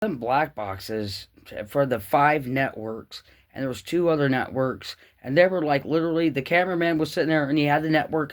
Them black boxes for the 5 networks, and there was 2 other networks, and they were like literally the cameraman was sitting there, and he had the network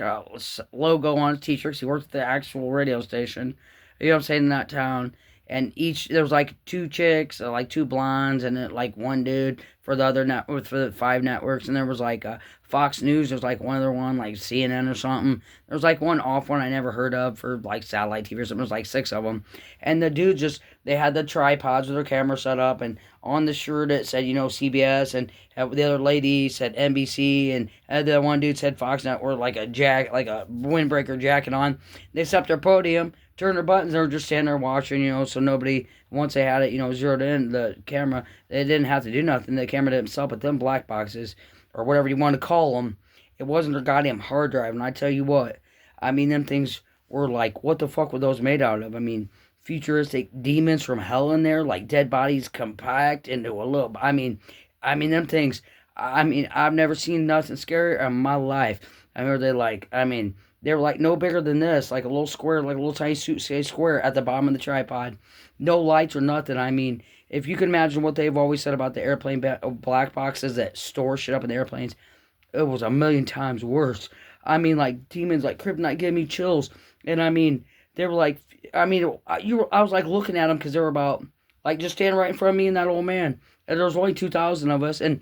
logo on his t-shirt 'cause he worked at the actual radio station. You know what I'm saying, in that town. And each there was like 2 chicks, like 2 blondes, and then like one dude for the other network for the 5 networks. And there was like Fox News. There was like one other one, like CNN or something. There was like one off one I never heard of for like satellite TV or something. There was like 6 of them, and the dude just they had the tripods with their camera set up, and on the shirt it said, CBS, and the other lady said NBC, and the one dude said Fox Network, like a windbreaker jacket on. They set up their podium, turned their buttons, they were just standing there watching, so nobody, once they had it, zeroed in the camera, they didn't have to do nothing. The camera did itself, but them black boxes, or whatever you want to call them, it wasn't their goddamn hard drive. And I tell you what, I mean, them things were like, what the fuck were those made out of? I mean, futuristic demons from hell in there, like dead bodies compact into a little. Them things. I mean, I've never seen nothing scary in my life. I remember they were like no bigger than this, like a little square, like a little tiny suitcase square at the bottom of the tripod, no lights or nothing. I mean, if you can imagine what they've always said about the airplane black boxes that store shit up in the airplanes, it was a million times worse. I mean, like demons like kryptonite gave me chills, and I mean they were like, I was like looking at them because they were about like just standing right in front of me and that old man. And there was only 2,000 of us, and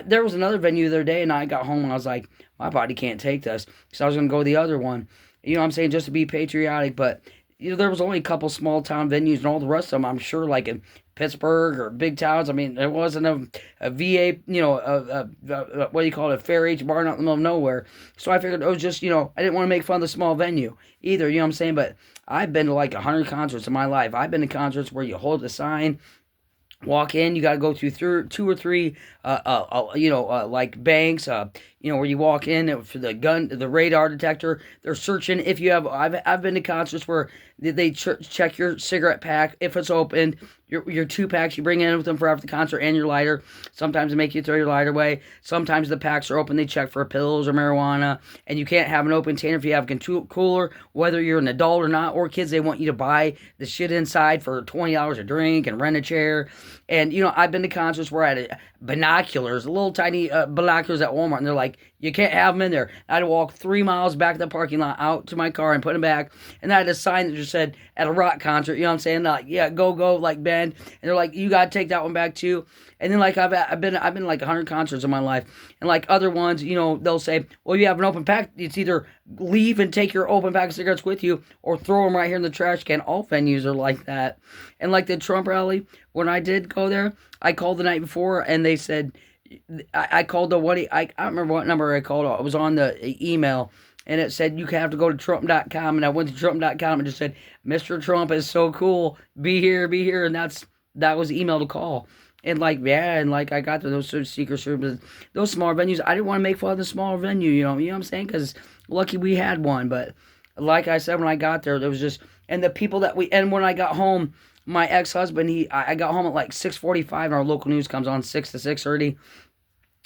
there was another venue the other day, and I got home and I was like, my body can't take this, so I was gonna go to the other one. You know what I'm saying, just to be patriotic, but there was only a couple small town venues, and all the rest of them, I'm sure, like in Pittsburgh or big towns. I mean, there wasn't a VA, what do you call it, a fair age bar out in the middle of nowhere. So I figured it was just, I didn't want to make fun of the small venue either, you know what I'm saying? But I've been to like 100 concerts in my life. I've been to concerts where you hold the sign, walk in, you got to go through 2 or 3 like banks, where you walk in for the radar detector. They're searching if you have. I've been to concerts where they check your cigarette pack if it's opened, your 2 packs you bring in with them for after the concert, and your lighter. Sometimes they make you throw your lighter away. Sometimes the packs are open, they check for pills or marijuana, and you can't have an open container if you have a cooler, whether you're an adult or not, or kids. They want you to buy the shit inside for $20 a drink and rent a chair. And I've been to concerts where I had binoculars, little tiny binoculars at Walmart, and they're like, you can't have them in there. I had to walk 3 miles back to the parking lot out to my car and put them back. And I had a sign that just said, at a rock concert, you know what I'm saying? They're like, yeah, go, like band. And they're like, you gotta take that one back too. And then like I've been like 100 concerts in my life, and like other ones, they'll say, well, you have an open pack. It's either leave and take your open pack of cigarettes with you, or throw them right here in the trash can. All venues are like that. And like the Trump rally, when I did go there, I called the night before, and they said, I called I don't remember what number I called. It was on the email, and it said you have to go to Trump.com, and I went to Trump.com and just said, Mr. Trump is so cool, be here, and that was the email to call. And like, yeah, and like I got to those sort of secret services, those smaller venues. I didn't want to make fun of the smaller venue, you know what I'm saying? Because lucky we had one, but like I said, when I got there was just, and the people and when I got home, my ex-husband, I got home at like 6:45, and our local news comes on 6 to 6:30.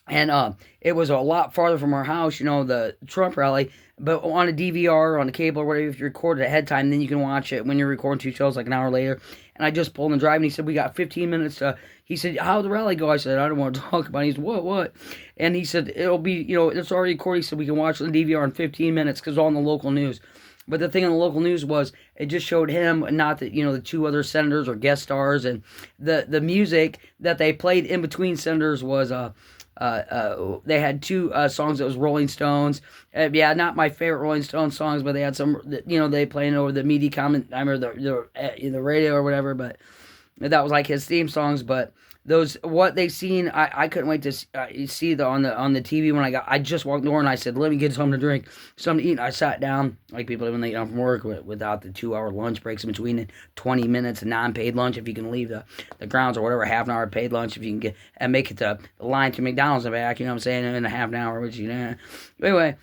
And it was a lot farther from our house, the Trump rally. But on a DVR, on a cable, or whatever, if you record it ahead of time, then you can watch it when you're recording 2 shows like an hour later. And I just pulled in drive, and he said, we got 15 minutes to... He said, how'd the rally go? I said, I don't want to talk about it. He said, what? And he said, it'll be, it's already recorded. He said, we can watch it on DVR in 15 minutes because it's all on the local news. But the thing on the local news was, it just showed him, not that, the 2 other senators or guest stars. And the music that they played in between senators was... they had 2 songs that was Rolling Stones. Not my favorite Rolling Stones songs, but they had some, they playing over the media comment. I remember the radio or whatever, but that was like his theme songs. But those, what they seen, I couldn't wait to see on the TV when I just walked in the door, and I said, let me get something to drink, something to eat. And I sat down like people when they get home from work, without the 2-hour lunch breaks in between, and 20 minutes of non-paid lunch if you can leave the grounds, or whatever, half an hour paid lunch if you can get and make it to the line to McDonald's and back, you know what I'm saying, in a half an hour, which anyway.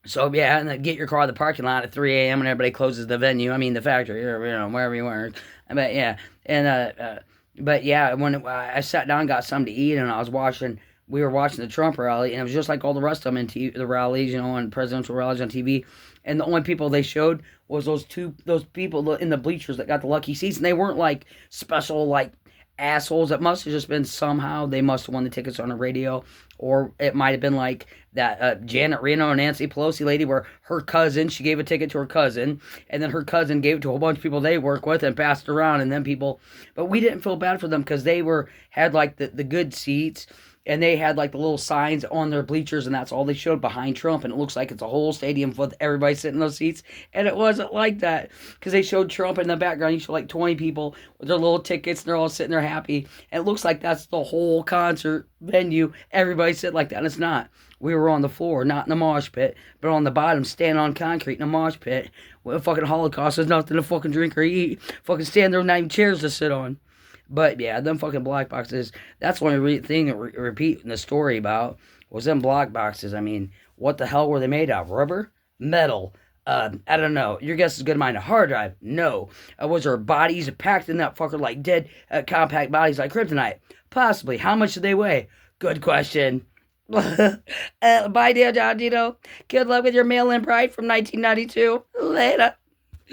So yeah, and then get your car at the parking lot at 3 a.m. and everybody closes the venue. I mean the factory, or wherever you work. But yeah, and but yeah, when I sat down and got something to eat, and I was watching we were watching the Trump rally, and it was just like all the rest of them the rallies, and presidential rallies on TV. And the only people they showed was those people in the bleachers that got the lucky seats, and they weren't like special like assholes. It must have just been somehow they must have won the tickets on the radio, or it might have been like that Janet Reno and Nancy Pelosi lady, where her cousin, she gave a ticket to her cousin, and then her cousin gave it to a whole bunch of people they work with and passed it around, and then people. But we didn't feel bad for them because they had like the good seats. And they had like the little signs on their bleachers, and that's all they showed behind Trump. And it looks like it's a whole stadium with everybody sitting in those seats. And it wasn't like that because they showed Trump in the background. You show like 20 people with their little tickets, and they're all sitting there happy. And it looks like that's the whole concert venue. Everybody sitting like that, and it's not. We were on the floor, not in the mosh pit, but on the bottom, standing on concrete in a mosh pit. With a fucking Holocaust, there's nothing to fucking drink or eat. Fucking stand there, not even chairs to sit on. But yeah, them fucking black boxes, that's the only thing that repeat in the story about was them black boxes. I mean, what the hell were they made of? Rubber? Metal? I don't know. Your guess is good as mine. A hard drive? No. Was there bodies packed in that fucker like dead, compact bodies like kryptonite? Possibly. How much did they weigh? Good question. Bye, dear Don Dito. Good luck with your mail-in bride from 1992. Later.